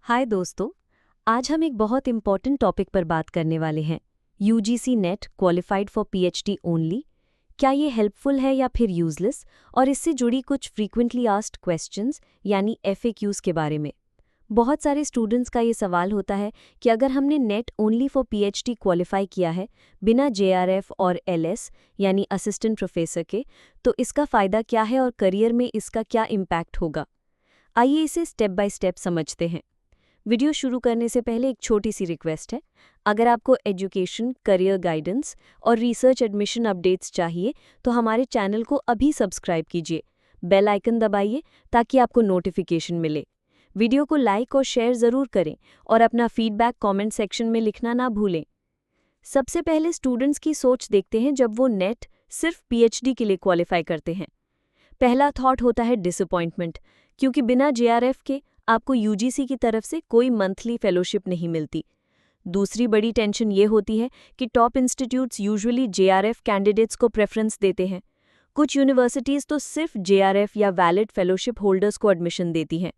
हाय दोस्तों। आज हम एक बहुत इम्पॉर्टेंट टॉपिक पर बात करने वाले हैं। UGC net qualified for PhD only. क्या ये हेल्पफुल है या फिर यूजलेस, और इससे जुड़ी कुछ फ्रीक्वेंटली आस्क्ड क्वेश्चंस यानी एफएक्यूज के बारे में। बहुत सारे स्टूडेंट्स का ये सवाल होता है कि अगर हमने net only for PhD qualify किया है बिना जेआरएफ और एलएस यानी असिस्टेंट प्रोफेसर के, तो इसका फ़ायदा क्या है और करियर में इसका क्या इम्पैक्ट होगा। आइए इसे स्टेप बाय स्टेप समझते हैं। वीडियो शुरू करने से पहले एक छोटी सी रिक्वेस्ट है। अगर आपको एजुकेशन, करियर गाइडेंस और रिसर्च एडमिशन अपडेट्स चाहिए तो हमारे चैनल को अभी सब्सक्राइब कीजिए, बेल आइकन दबाइए ताकि आपको नोटिफिकेशन मिले। वीडियो को लाइक और शेयर ज़रूर करें और अपना फीडबैक कमेंट सेक्शन में लिखना ना भूलें। सबसे पहले स्टूडेंट्स की सोच देखते हैं जब वो नेट सिर्फ पीएचडी के लिए क्वालिफाई करते हैं। पहला थॉट होता है डिसअपॉइंटमेंट, क्योंकि बिना जेआरएफ के आपको यूजीसी की तरफ से कोई मंथली फेलोशिप नहीं मिलती। दूसरी बड़ी टेंशन ये होती है कि top institutes usually JRF candidates को प्रेफरेंस देते हैं। कुछ यूनिवर्सिटीज़ तो सिर्फ जेआरएफ या वैलिड फेलोशिप होल्डर्स को एडमिशन देती हैं।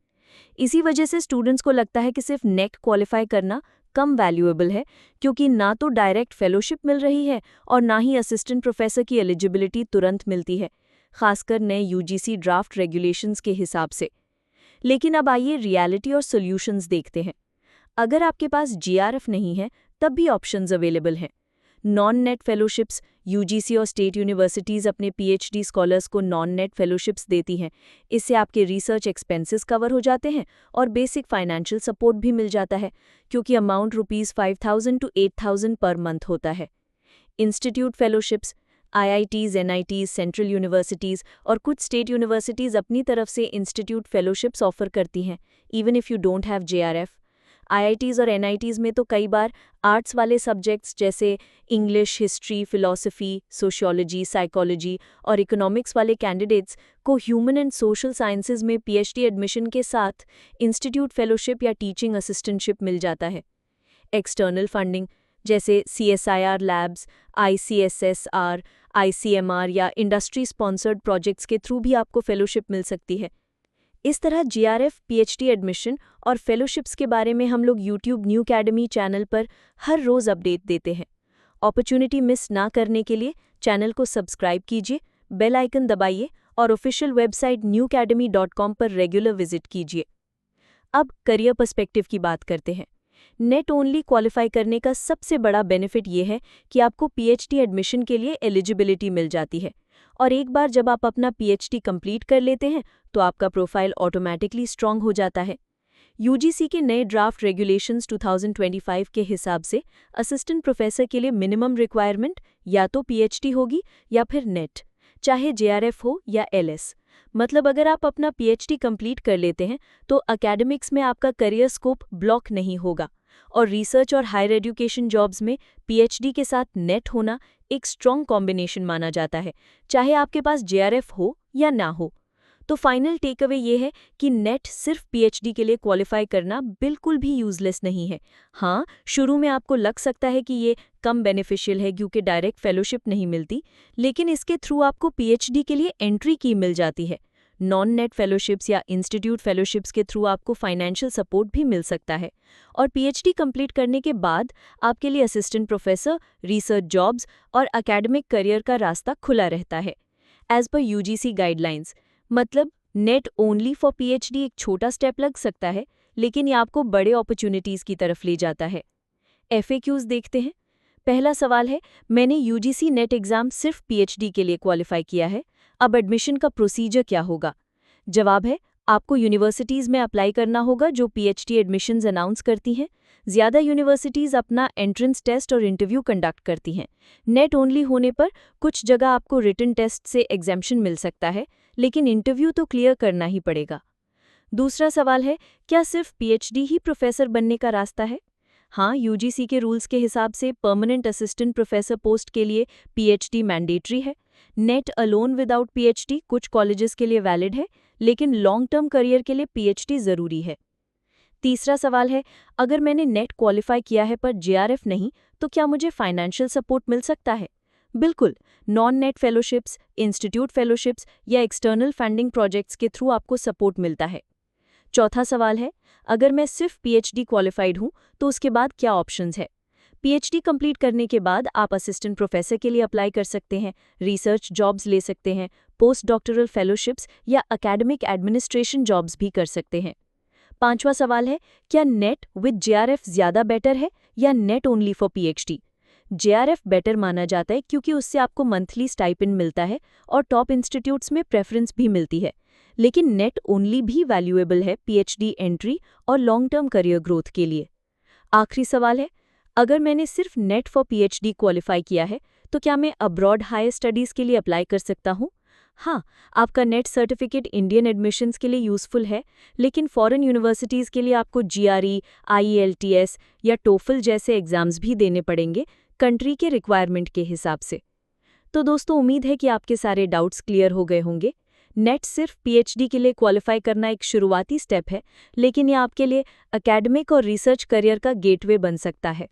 इसी वजह से स्टूडेंट्स को लगता है कि सिर्फ नेट क्वालिफाई करना कम वैल्यूएबल है, क्योंकि ना तो डायरेक्ट फेलोशिप मिल रही है और ना ही असिस्टेंट प्रोफेसर की एलिजिबिलिटी तुरंत मिलती है, खासकर नए यूजीसी ड्राफ्ट रेगुलेशंस के हिसाब से। लेकिन अब आइए रियलिटी और सॉल्यूशंस देखते हैं। अगर आपके पास जीआरएफ नहीं है तब भी ऑप्शंस अवेलेबल हैं। नॉन नेट फेलोशिप्स, यूजीसी और स्टेट यूनिवर्सिटीज़ अपने पीएचडी स्कॉलर्स को नॉन नेट फेलोशिप्स देती हैं। इससे आपके रिसर्च एक्सपेंसेस कवर हो जाते हैं और बेसिक फाइनेंशियल सपोर्ट भी मिल जाता है, क्योंकि अमाउंट ₹5,000 to 8,000 पर मंथ होता है। Institute fellowships, IITs, NITs, central universities और कुछ स्टेट यूनिवर्सिटीज़ अपनी तरफ से इंस्टीट्यूट फेलोशिप्स ऑफर करती हैं, even if you don't have JRF. IITs और एनआईटीज़ में तो कई बार आर्ट्स वाले सब्जेक्ट्स जैसे English, history, philosophy, sociology, psychology और इकोनॉमिक्स वाले कैंडिडेट्स को ह्यूमन एंड सोशल साइंसेज में पीएचडी एडमिशन के साथ इंस्टीट्यूट फेलोशिप या टीचिंग असिस्टेंटशिप मिल जाता है। एक्सटर्नल फंडिंग जैसे सीएसआईआर लैब्स, आईसीएसएसआर, आईसीएमआर या इंडस्ट्री स्पॉन्सर्ड प्रोजेक्ट्स के थ्रू भी आपको फेलोशिप मिल सकती है। इस तरह जीआरएफ, पीएचडी एडमिशन और फेलोशिप्स के बारे में हम लोग यूट्यूब न्यू अकेडमी चैनल पर हर रोज़ अपडेट देते हैं। अपॉर्चुनिटी मिस ना करने के लिए चैनल को सब्सक्राइब कीजिए, बेल आइकन दबाइए और ऑफिशियल वेबसाइट newacademy.com पर रेगुलर विजिट कीजिए। अब करियर पर्सपेक्टिव की बात करते हैं। नेट ओनली क्वालिफाई करने का सबसे बड़ा बेनिफिट ये है कि आपको पीएचडी एडमिशन के लिए एलिजिबिलिटी मिल जाती है, और एक बार जब आप अपना पीएचडी कंप्लीट कर लेते हैं तो आपका प्रोफाइल ऑटोमेटिकली स्ट्रांग हो जाता है। यूजीसी के नए ड्राफ्ट रेगुलेशंस 2025 के हिसाब से असिस्टेंट प्रोफेसर के लिए मिनिमम रिक्वायरमेंट या तो पीएचडी होगी या फिर नेट, चाहे जेआरएफ हो या एलएस। मतलब अगर आप अपना पीएचडी कंप्लीट कर लेते हैं तो एकेडमिक्स में आपका करियर स्कोप ब्लॉक नहीं होगा, और रिसर्च और हायर एजुकेशन जॉब्स में पीएचडी के साथ नेट होना एक स्ट्रॉन्ग कॉम्बिनेशन माना जाता है, चाहे आपके पास जेआरएफ हो या ना हो। तो फाइनल टेक अवे ये है कि नेट सिर्फ पीएचडी के लिए क्वालिफाई करना बिल्कुल भी यूजलेस नहीं है। हाँ, शुरू में आपको लग सकता है कि ये कम बेनिफिशियल है क्योंकि डायरेक्ट फेलोशिप नहीं मिलती, लेकिन इसके थ्रू आपको पीएचडी के लिए एंट्री की मिल जाती है। नॉन नेट फेलोशिप्स या इंस्टीट्यूट फेलोशिप्स के थ्रू आपको फाइनेंशियल सपोर्ट भी मिल सकता है, और पीएचडी कंप्लीट करने के बाद आपके लिए असिस्टेंट प्रोफेसर, रिसर्च जॉब्स और एकेडमिक करियर का रास्ता खुला रहता है। एज पर यूजीसी गाइडलाइंस, मतलब नेट ओनली फॉर पीएचडी एक छोटा स्टेप लग सकता है, लेकिन ये आपको बड़े अपॉर्चुनिटीज़ की तरफ ले जाता है। एफएक्यूज देखते हैं। पहला सवाल है, मैंने यूजीसी नेट एग्ज़ाम सिर्फ पीएचडी के लिए क्वालिफाई किया है, अब एडमिशन का प्रोसीजर क्या होगा? जवाब है, आपको यूनिवर्सिटीज़ में अप्लाई करना होगा जो पीएचडी एडमिशन्स अनाउंस करती हैं। ज़्यादा यूनिवर्सिटीज़ अपना एंट्रेंस टेस्ट और इंटरव्यू कंडक्ट करती हैं। नेट ओनली होने पर कुछ जगह आपको रिटन टेस्ट से एग्जेम्पशन मिल सकता है, लेकिन इंटरव्यू तो क्लियर करना ही पड़ेगा। दूसरा सवाल है, क्या सिर्फ पीएचडी ही प्रोफेसर बनने का रास्ता है? हाँ, यूजीसी के रूल्स के हिसाब से परमानेंट असिस्टेंट प्रोफेसर पोस्ट के लिए पीएचडी मैंडेटरी है। नेट अलोन विदाउट पीएचडी कुछ कॉलेजेस के लिए वैलिड है, लेकिन लॉन्ग टर्म करियर के लिए पीएचडी ज़रूरी है। तीसरा सवाल है, अगर मैंने नेट क्वालिफाई किया है पर जेआरएफ नहीं, तो क्या मुझे फाइनेंशियल सपोर्ट मिल सकता है? बिल्कुल, non net fellowships, institute fellowships या एक्सटर्नल फंडिंग प्रोजेक्ट्स के थ्रू आपको सपोर्ट मिलता है। चौथा सवाल है, अगर मैं सिर्फ पीएचडी क्वालिफाइड हूँ तो उसके बाद क्या ऑप्शंस है? पीएचडी कंप्लीट करने के बाद आप असिस्टेंट प्रोफेसर के लिए अप्लाई कर सकते हैं, रिसर्च जॉब्स ले सकते हैं, पोस्ट डॉक्टरल फेलोशिप्स या एकेडमिक एडमिनिस्ट्रेशन जॉब्स भी कर सकते हैं। पांचवा सवाल है, क्या नेट विद जेआरएफ ज़्यादा बेटर है या net only for PhD? JRF better माना जाता है क्योंकि उससे आपको मंथली स्टाइपेंड मिलता है और टॉप इंस्टीट्यूट्स में प्रेफरेंस भी मिलती है, लेकिन नेट ओनली भी वैल्यूएबल है पीएचडी एंट्री और लॉन्ग टर्म करियर ग्रोथ के लिए। आखिरी सवाल है, अगर मैंने सिर्फ नेट फॉर पीएचडी क्वालिफाई किया है तो क्या मैं अब्रॉड हायर स्टडीज़ के लिए अप्लाई कर सकता हूँ? हाँ, आपका नेट सर्टिफिकेट इंडियन एडमिशन्स के लिए यूज़फुल है, लेकिन फॉरेन यूनिवर्सिटीज़ के लिए आपको जीआरई, आईएलटीएस या टोफल जैसे एग्ज़ाम्स भी देने पड़ेंगे कंट्री के रिक्वायरमेंट के हिसाब से। तो दोस्तों, उम्मीद है कि आपके सारे डाउट्स क्लियर हो गए होंगे। नेट सिर्फ पीएचडी के लिए क्वालिफाई करना एक शुरुआती स्टेप है, लेकिन ये आपके लिए एकेडमिक और रिसर्च करियर का गेटवे बन सकता है।